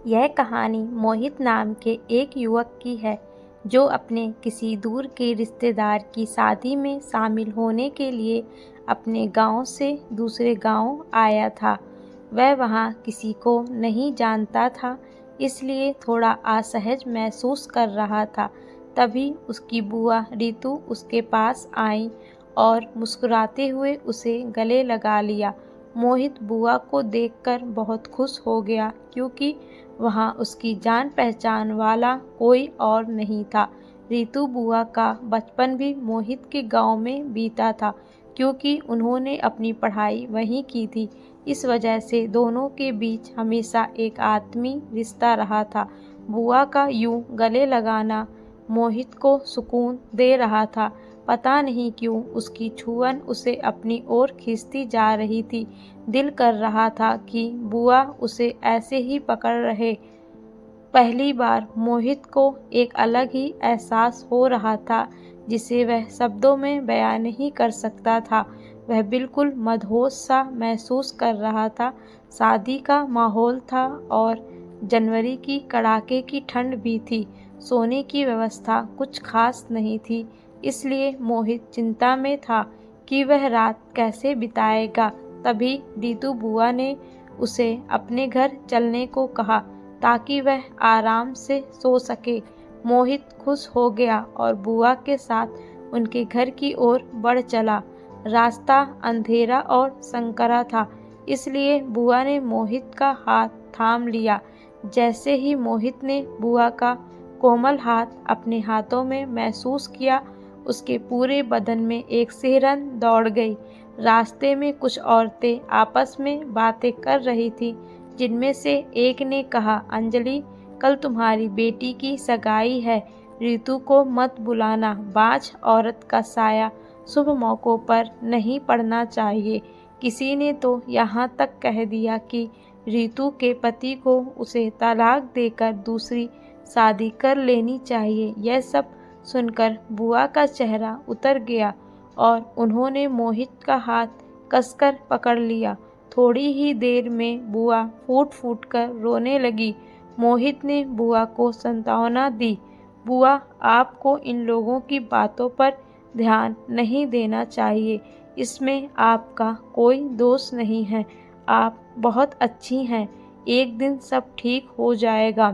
यह कहानी मोहित नाम के एक युवक की है जो अपने किसी दूर के रिश्तेदार की शादी में शामिल होने के लिए अपने गांव से दूसरे गांव आया था। वह वहां किसी को नहीं जानता था, इसलिए थोड़ा असहज महसूस कर रहा था। तभी उसकी बुआ रितु उसके पास आई और मुस्कुराते हुए उसे गले लगा लिया। मोहित बुआ को देखकर बहुत खुश हो गया क्योंकि वहाँ उसकी जान पहचान वाला कोई और नहीं था। रितु बुआ का बचपन भी मोहित के गांव में बीता था क्योंकि उन्होंने अपनी पढ़ाई वहीं की थी। इस वजह से दोनों के बीच हमेशा एक आत्मीय रिश्ता रहा था। बुआ का यूं गले लगाना मोहित को सुकून दे रहा था। पता नहीं क्यों उसकी छुअन उसे अपनी ओर खींचती जा रही थी। दिल कर रहा था कि बुआ उसे ऐसे ही पकड़ रहे। पहली बार मोहित को एक अलग ही एहसास हो रहा था जिसे वह शब्दों में बयां नहीं कर सकता था। वह बिल्कुल मदहोश सा महसूस कर रहा था। शादी का माहौल था और जनवरी की कड़ाके की ठंड भी थी। सोने की व्यवस्था कुछ खास नहीं थी, इसलिए मोहित चिंता में था कि वह रात कैसे बिताएगा। तभी रितु बुआ ने उसे अपने घर चलने को कहा ताकि वह आराम से सो सके। मोहित खुश हो गया और बुआ के साथ उनके घर की ओर बढ़ चला। रास्ता अंधेरा और संकरा था, इसलिए बुआ ने मोहित का हाथ थाम लिया। जैसे ही मोहित ने बुआ का कोमल हाथ अपने हाथों में महसूस किया, उसके पूरे बदन में एक सिहरन दौड़ गई। रास्ते में कुछ औरतें आपस में बातें कर रही थीं, जिनमें से एक ने कहा, अंजलि, कल तुम्हारी बेटी की सगाई है, रितु को मत बुलाना। बाँझ औरत का साया शुभ मौक़ों पर नहीं पड़ना चाहिए। किसी ने तो यहाँ तक कह दिया कि रितु के पति को उसे तलाक देकर दूसरी शादी कर लेनी चाहिए। यह सब सुनकर बुआ का चेहरा उतर गया और उन्होंने मोहित का हाथ कसकर पकड़ लिया। थोड़ी ही देर में बुआ फूट फूट कर रोने लगी। मोहित ने बुआ को सांत्वना दी। बुआ, आपको इन लोगों की बातों पर ध्यान नहीं देना चाहिए। इसमें आपका कोई दोष नहीं है। आप बहुत अच्छी हैं। एक दिन सब ठीक हो जाएगा।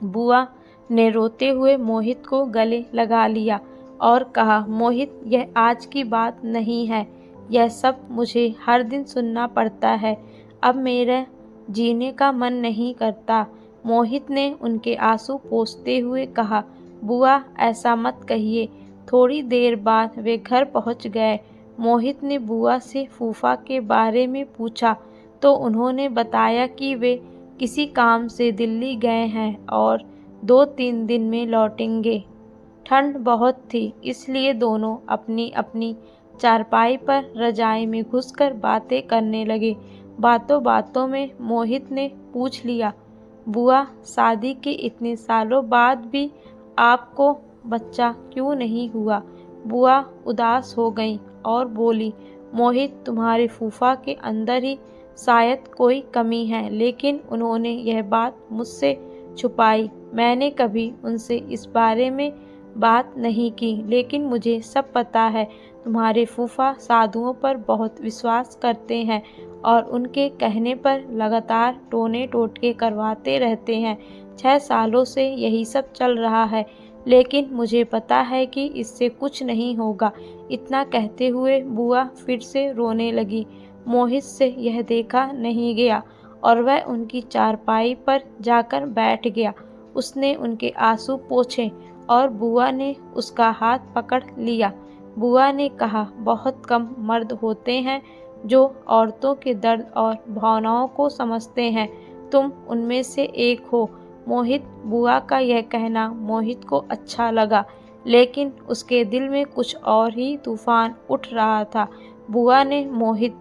बुआ ने रोते हुए मोहित को गले लगा लिया और कहा, मोहित, यह आज की बात नहीं है। यह सब मुझे हर दिन सुनना पड़ता है। अब मेरा जीने का मन नहीं करता। मोहित ने उनके आंसू पोंछते हुए कहा, बुआ, ऐसा मत कहिए। थोड़ी देर बाद वे घर पहुंच गए। मोहित ने बुआ से फूफा के बारे में पूछा तो उन्होंने बताया कि वे किसी काम से दिल्ली गए हैं और 2-3 दिन में लौटेंगे। ठंड बहुत थी, इसलिए दोनों अपनी अपनी चारपाई पर रजाई में घुसकर बातें करने लगे। बातों बातों में मोहित ने पूछ लिया, बुआ, शादी के इतने सालों बाद भी आपको बच्चा क्यों नहीं हुआ? बुआ उदास हो गईं और बोली, मोहित, तुम्हारे फूफा के अंदर ही शायद कोई कमी है, लेकिन उन्होंने यह बात मुझसे छुपाई। मैंने कभी उनसे इस बारे में बात नहीं की, लेकिन मुझे सब पता है। तुम्हारे फूफा साधुओं पर बहुत विश्वास करते हैं और उनके कहने पर लगातार टोने टोटके करवाते रहते हैं। 6 सालों से यही सब चल रहा है, लेकिन मुझे पता है कि इससे कुछ नहीं होगा। इतना कहते हुए बुआ फिर से रोने लगी। मोहित से यह देखा नहीं गया और वह उनकी चारपाई पर जाकर बैठ गया। उसने उनके आंसू पोंछे और बुआ ने उसका हाथ पकड़ लिया। बुआ ने कहा, बहुत कम मर्द होते हैं जो औरतों के दर्द और भावनाओं को समझते हैं। तुम उनमें से एक हो। मोहित, बुआ का यह कहना मोहित को अच्छा लगा, लेकिन उसके दिल में कुछ और ही तूफान उठ रहा था। बुआ ने, मोहित,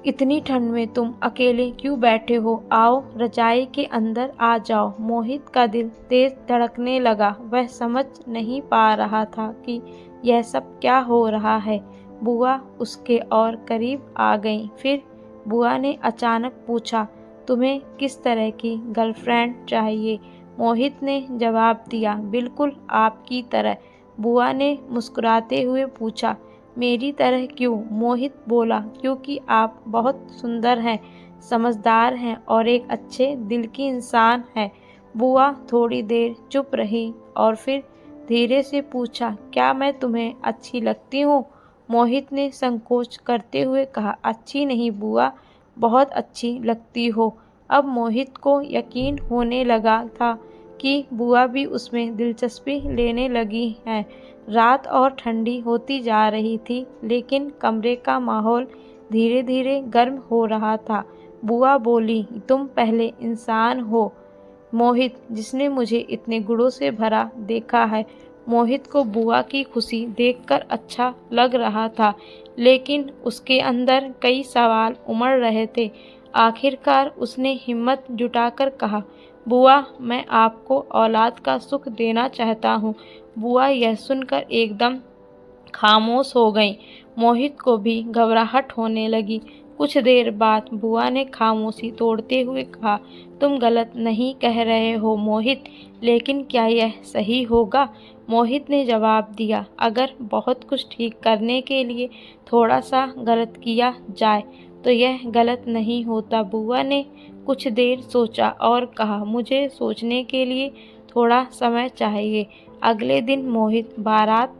इतनी ठंड में तुम अकेले क्यों बैठे हो? आओ, रजाई के अंदर आ जाओ। मोहित का दिल तेज धड़कने लगा। वह समझ नहीं पा रहा था कि यह सब क्या हो रहा है। बुआ उसके और करीब आ गईं। फिर बुआ ने अचानक पूछा, तुम्हें किस तरह की गर्लफ्रेंड चाहिए? मोहित ने जवाब दिया, बिल्कुल आपकी तरह। बुआ ने मुस्कुराते हुए पूछा, मेरी तरह क्यों? मोहित बोला, क्योंकि आप बहुत सुंदर हैं, समझदार हैं और एक अच्छे दिल की इंसान हैं। बुआ थोड़ी देर चुप रही और फिर धीरे से पूछा, क्या मैं तुम्हें अच्छी लगती हूँ? मोहित ने संकोच करते हुए कहा, अच्छी नहीं बुआ, बहुत अच्छी लगती हो। अब मोहित को यकीन होने लगा था कि बुआ भी उसमें दिलचस्पी लेने लगी हैं। रात और ठंडी होती जा रही थी, लेकिन कमरे का माहौल धीरे धीरे गर्म हो रहा था। बुआ बोली, तुम पहले इंसान हो मोहित जिसने मुझे इतने गुणों से भरा देखा है। मोहित को बुआ की खुशी देखकर अच्छा लग रहा था, लेकिन उसके अंदर कई सवाल उमड़ रहे थे। आखिरकार उसने हिम्मत जुटाकर कहा, बुआ मैं आपको औलाद का सुख देना चाहता हूँ। बुआ यह सुनकर एकदम खामोश हो गईं। मोहित को भी घबराहट होने लगी। कुछ देर बाद बुआ ने खामोशी तोड़ते हुए कहा, तुम गलत नहीं कह रहे हो मोहित, लेकिन क्या यह सही होगा? मोहित ने जवाब दिया, अगर बहुत कुछ ठीक करने के लिए थोड़ा सा गलत किया जाए तो यह गलत नहीं होता। बुआ ने कुछ देर सोचा और कहा, मुझे सोचने के लिए थोड़ा समय चाहिए। अगले दिन मोहित बारात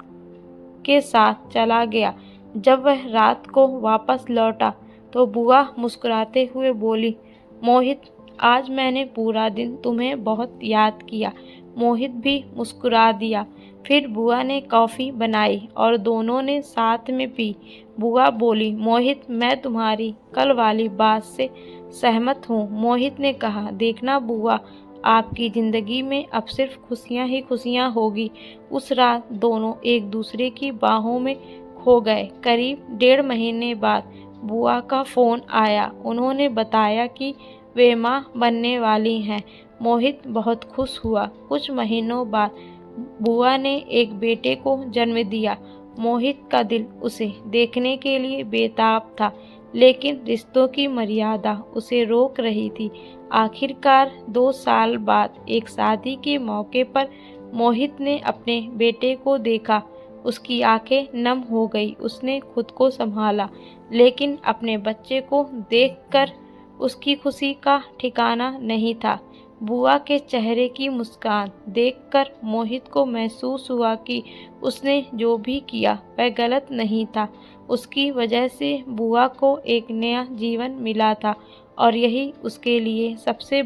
के साथ चला गया। जब वह रात को वापस लौटा तो बुआ मुस्कुराते हुए बोली, मोहित आज मैंने पूरा दिन तुम्हें बहुत याद किया। मोहित भी मुस्कुरा दिया। फिर बुआ ने कॉफ़ी बनाई और दोनों ने साथ में पी। बुआ बोली, मोहित मैं तुम्हारी कल वाली बात से सहमत हूँ। मोहित ने कहा, देखना बुआ, आपकी ज़िंदगी में अब सिर्फ खुशियाँ ही खुशियाँ होगी। उस रात दोनों एक दूसरे की बाहों में खो गए। करीब 1.5 महीने बाद बुआ का फ़ोन आया। उन्होंने बताया कि वे माँ बनने वाली हैं। मोहित बहुत खुश हुआ। कुछ महीनों बाद बुआ ने एक बेटे को जन्म दिया। मोहित का दिल उसे देखने के लिए बेताब था, लेकिन रिश्तों की मर्यादा उसे रोक रही थी। आखिरकार 2 साल बाद एक शादी के मौके पर मोहित ने अपने बेटे को देखा। उसकी आंखें नम हो गई। उसने खुद को संभाला, लेकिन अपने बच्चे को देखकर उसकी खुशी का ठिकाना नहीं था। बुआ के चेहरे की मुस्कान देखकर मोहित को महसूस हुआ कि उसने जो भी किया वह गलत नहीं था। उसकी वजह से बुआ को एक नया जीवन मिला था और यही उसके लिए सबसे